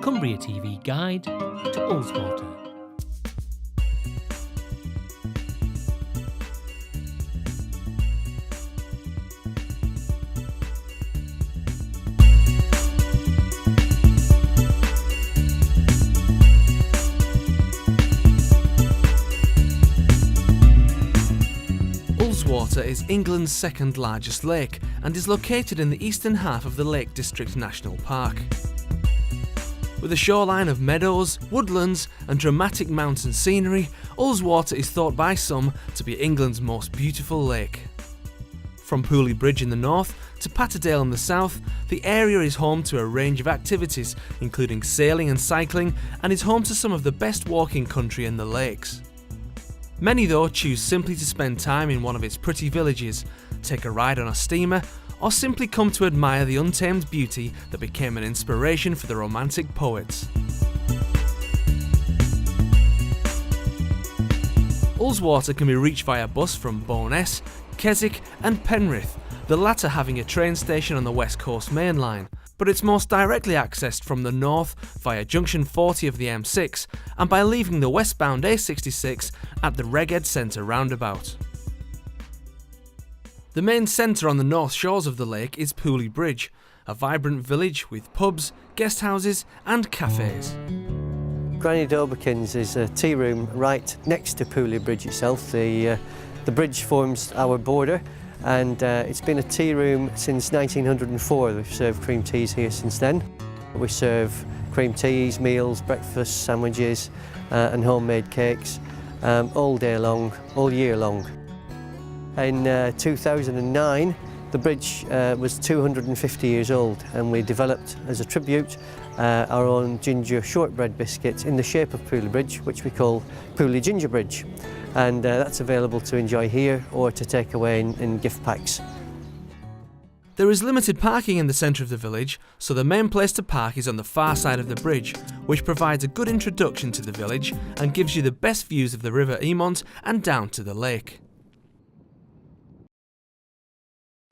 Cumbria TV guide to Ullswater. Ullswater is England's second largest lake and is located in the eastern half of the Lake District National Park. With a shoreline of meadows, woodlands and dramatic mountain scenery, Ullswater is thought by some to be England's most beautiful lake. From Puli Bridge in the north to Patterdale in the south, the area is home to a range of activities including sailing and cycling, and is home to some of the best walking country in the lakes. Many though choose simply to spend time in one of its pretty villages, take a ride on a steamer, or simply come to admire the untamed beauty that became an inspiration for the Romantic poets. Ullswater can be reached via bus from Bowness, Keswick and Penrith, the latter having a train station on the West Coast Main Line, but it's most directly accessed from the north via junction 40 of the M6 and by leaving the westbound A66 at the Reged Centre roundabout. The main centre on the north shores of the lake is Puli Bridge, a vibrant village with pubs, guest houses and cafes. Granny Dobekins is a tea room right next to Pooley Bridge itself. The bridge forms our border, and it's been a tea room since 1904. We've served cream teas here since then. We serve cream teas, meals, breakfast, sandwiches and homemade cakes all day long, all year long. In 2009, the bridge was 250 years old, and we developed as a tribute our own ginger shortbread biscuits in the shape of Puli Bridge, which we call Pooley Ginger Bridge, and that's available to enjoy here or to take away in gift packs. There is limited parking in the centre of the village, so the main place to park is on the far side of the bridge, which provides a good introduction to the village and gives you the best views of the River Eamont and down to the lake.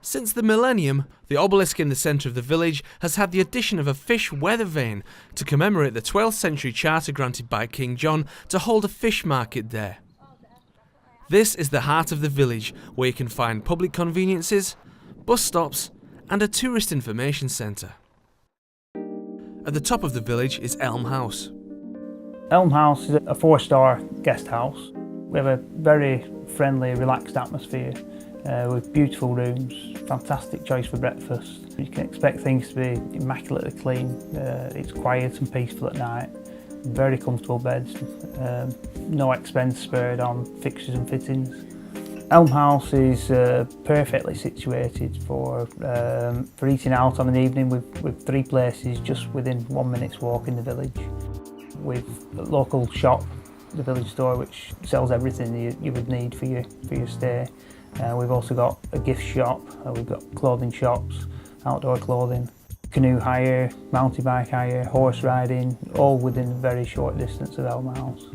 Since the millennium, the obelisk in the centre of the village has had the addition of a fish weather vane to commemorate the 12th century charter granted by King John to hold a fish market there. This is the heart of the village, where you can find public conveniences, bus stops and a tourist information centre. At the top of the village is Elm House. Elm House is a 4-star guest house. We have a very friendly, relaxed atmosphere. With beautiful rooms, fantastic choice for breakfast. You can expect things to be immaculately clean. It's quiet and peaceful at night. Very comfortable beds. No expense spared on fixtures and fittings. Elm House is perfectly situated for eating out on an evening with 3 places just within 1 minute's walk in the village. With a local shop, the village store, which sells everything you would need for your stay. We've also got a gift shop, we've got clothing shops, outdoor clothing, canoe hire, mountain bike hire, horse riding, all within a very short distance of Elm House.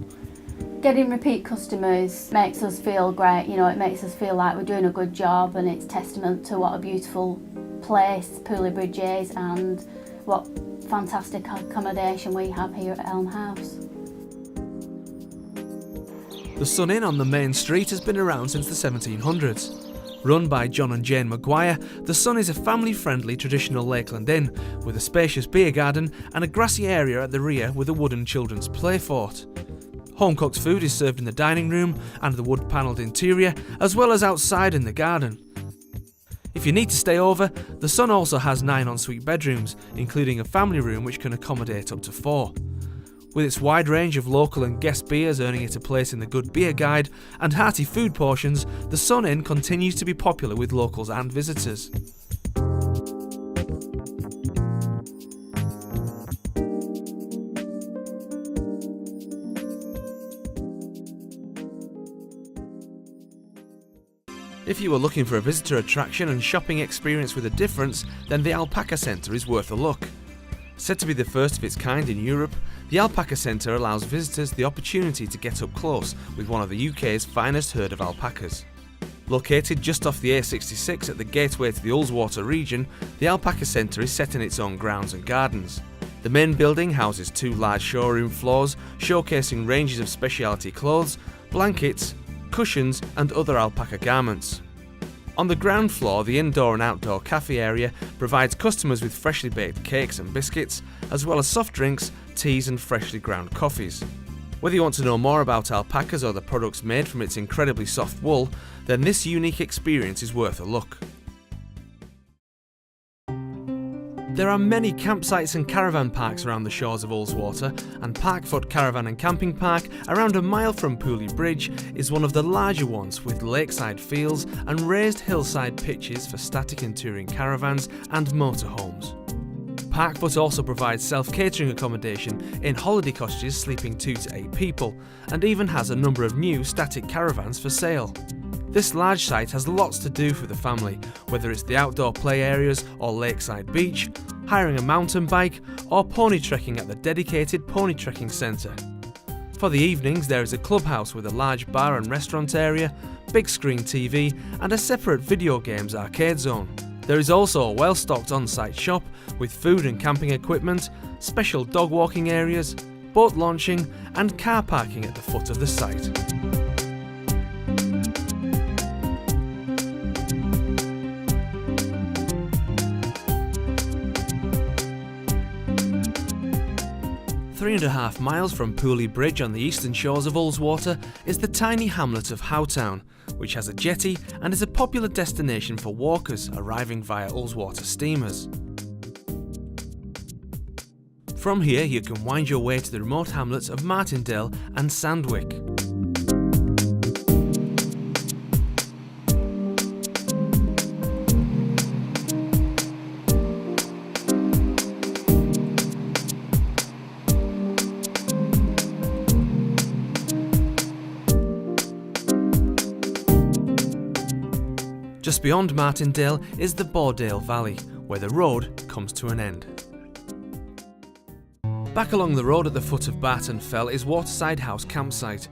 Getting repeat customers makes us feel great, it makes us feel like we're doing a good job, and it's testament to what a beautiful place Puli Bridge is and what fantastic accommodation we have here at Elm House. The Sun Inn on the main street has been around since the 1700s. Run by John and Jane Maguire, the Sun is a family-friendly traditional lakeland inn with a spacious beer garden and a grassy area at the rear with a wooden children's play fort. Home-cooked food is served in the dining room and the wood-panelled interior, as well as outside in the garden. If you need to stay over, the Sun also has 9 ensuite bedrooms, including a family room which can accommodate up to 4. With its wide range of local and guest beers earning it a place in the Good Beer Guide and hearty food portions, the Sun Inn continues to be popular with locals and visitors. If you are looking for a visitor attraction and shopping experience with a difference, then the Alpaca Centre is worth a look. Said to be the first of its kind in Europe, the Alpaca Centre allows visitors the opportunity to get up close with one of the UK's finest herd of alpacas. Located just off the A66 at the gateway to the Ullswater region, the Alpaca Centre is set in its own grounds and gardens. The main building houses 2 large showroom floors showcasing ranges of specialty clothes, blankets, cushions and other alpaca garments. On the ground floor, the indoor and outdoor cafe area provides customers with freshly baked cakes and biscuits, as well as soft drinks, teas and freshly ground coffees. Whether you want to know more about alpacas or the products made from its incredibly soft wool, then this unique experience is worth a look. There are many campsites and caravan parks around the shores of Ullswater, and Parkfoot Caravan and Camping Park, around a mile from Puli Bridge, is one of the larger ones with lakeside fields and raised hillside pitches for static and touring caravans and motorhomes. Parkfoot also provides self-catering accommodation in holiday cottages sleeping 2 to 8 people, and even has a number of new static caravans for sale. This large site has lots to do for the family, whether it's the outdoor play areas or lakeside beach, hiring a mountain bike, or pony trekking at the dedicated pony trekking centre. For the evenings, there is a clubhouse with a large bar and restaurant area, big screen TV, and a separate video games arcade zone. There is also a well-stocked on-site shop with food and camping equipment, special dog walking areas, boat launching, and car parking at the foot of the site. Three and a half miles from Puli Bridge on the eastern shores of Ullswater is the tiny hamlet of Howtown, which has a jetty and is a popular destination for walkers arriving via Ullswater steamers. From here you can wind your way to the remote hamlets of Martindale and Sandwick. Just beyond Martindale is the Bordale Valley, where the road comes to an end. Back along the road at the foot of Barton Fell is Waterside House Campsite,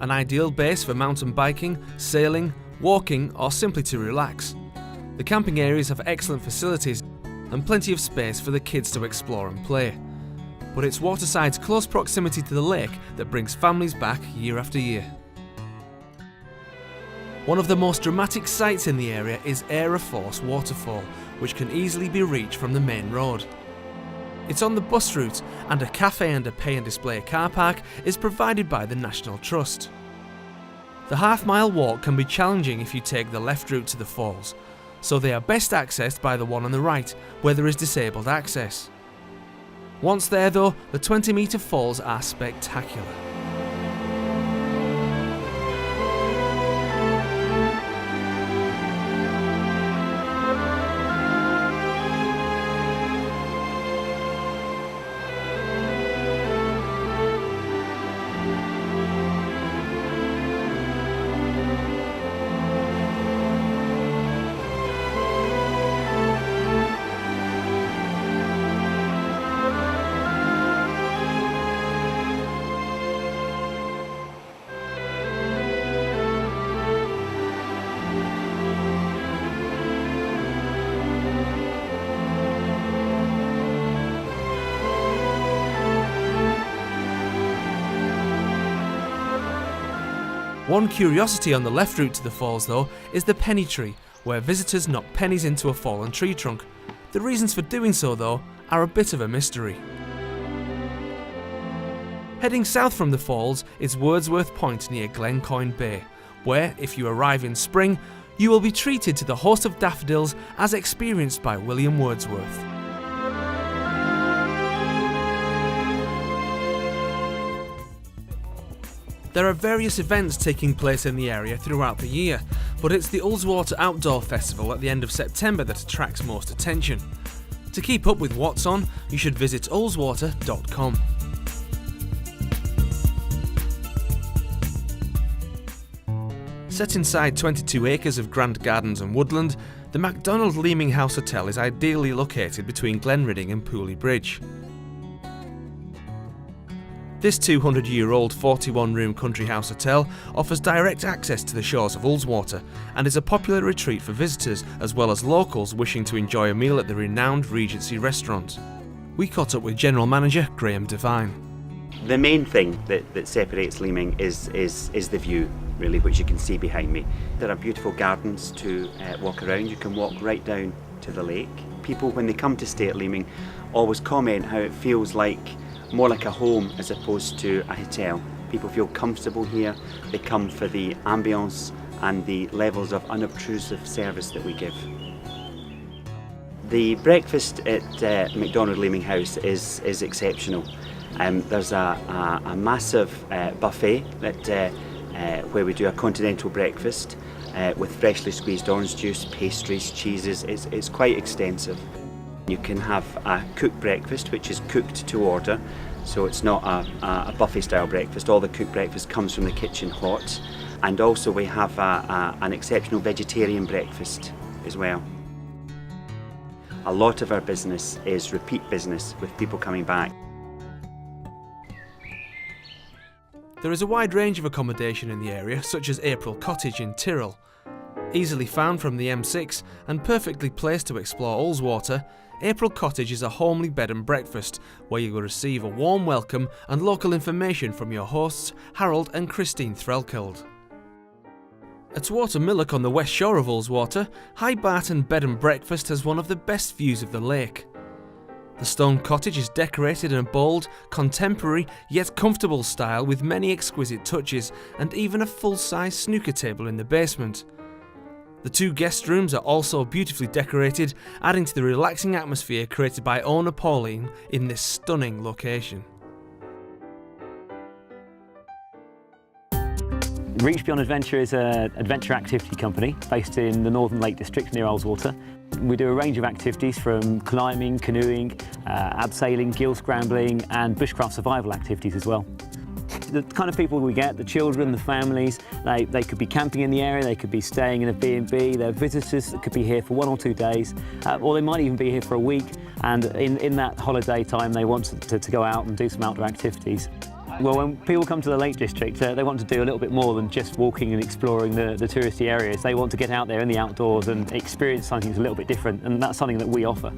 an ideal base for mountain biking, sailing, walking or simply to relax. The camping areas have excellent facilities and plenty of space for the kids to explore and play. But it's Waterside's close proximity to the lake that brings families back year after year. One of the most dramatic sights in the area is Aira Force waterfall, which can easily be reached from the main road. It's on the bus route, and a cafe and a pay and display car park is provided by the National Trust. The half-mile walk can be challenging if you take the left route to the falls, so they are best accessed by the one on the right, where there is disabled access. Once there though, the 20-metre falls are spectacular. One curiosity on the left route to the falls though is the penny tree, where visitors knock pennies into a fallen tree trunk. The reasons for doing so though are a bit of a mystery. Heading south from the falls is Wordsworth Point near Glencoyne Bay, where if you arrive in spring you will be treated to the host of daffodils as experienced by William Wordsworth. There are various events taking place in the area throughout the year, but it's the Ullswater Outdoor Festival at the end of September that attracts most attention. To keep up with what's on, you should visit ullswater.com. Set inside 22 acres of grand gardens and woodland, the McDonalds Leeming House Hotel is ideally located between Glenridding and Puli Bridge. This 200-year-old 41-room country house hotel offers direct access to the shores of Ullswater and is a popular retreat for visitors as well as locals wishing to enjoy a meal at the renowned Regency restaurant. we caught up with General Manager Graham Devine. The main thing that separates Leeming is the view, really, which you can see behind me. There are beautiful gardens to walk around. You can walk right down to the lake. People, when they come to stay at Leeming, always comment how it feels more like a home as opposed to a hotel. People feel comfortable here. They come for the ambience and the levels of unobtrusive service that we give. The breakfast at McDonald's Leeming House is exceptional. There's a massive buffet where we do a continental breakfast with freshly squeezed orange juice, pastries, cheeses. It's quite extensive. You can have a cooked breakfast, which is cooked to order, so it's not a buffet style breakfast. All the cooked breakfast comes from the kitchen hot. And also we have an exceptional vegetarian breakfast as well. A lot of our business is repeat business with people coming back. There is a wide range of accommodation in the area, such as April Cottage in Tyrrell. Easily found from the M6 and perfectly placed to explore Ullswater, April Cottage is a homely bed and breakfast where you will receive a warm welcome and local information from your hosts Harold and Christine Threlkeld. At Watermillock on the west shore of Ullswater, High Barton Bed and Breakfast has one of the best views of the lake. The stone cottage is decorated in a bold, contemporary yet comfortable style with many exquisite touches and even a full-size snooker table in the basement. The 2 guest rooms are also beautifully decorated, adding to the relaxing atmosphere created by owner Pauline in this stunning location. Reach Beyond Adventure is an adventure activity company based in the Northern Lake District near Ullswater. We do a range of activities from climbing, canoeing, abseiling, gill scrambling and bushcraft survival activities as well. The kind of people we get, the children, the families, they could be camping in the area, they could be staying in a B&B, they're visitors that could be here for 1 or 2 days, or they might even be here for a week, and in that holiday time they want to go out and do some outdoor activities. Well, when people come to the Lake District, they want to do a little bit more than just walking and exploring the touristy areas. They want to get out there in the outdoors and experience something that's a little bit different, and that's something that we offer.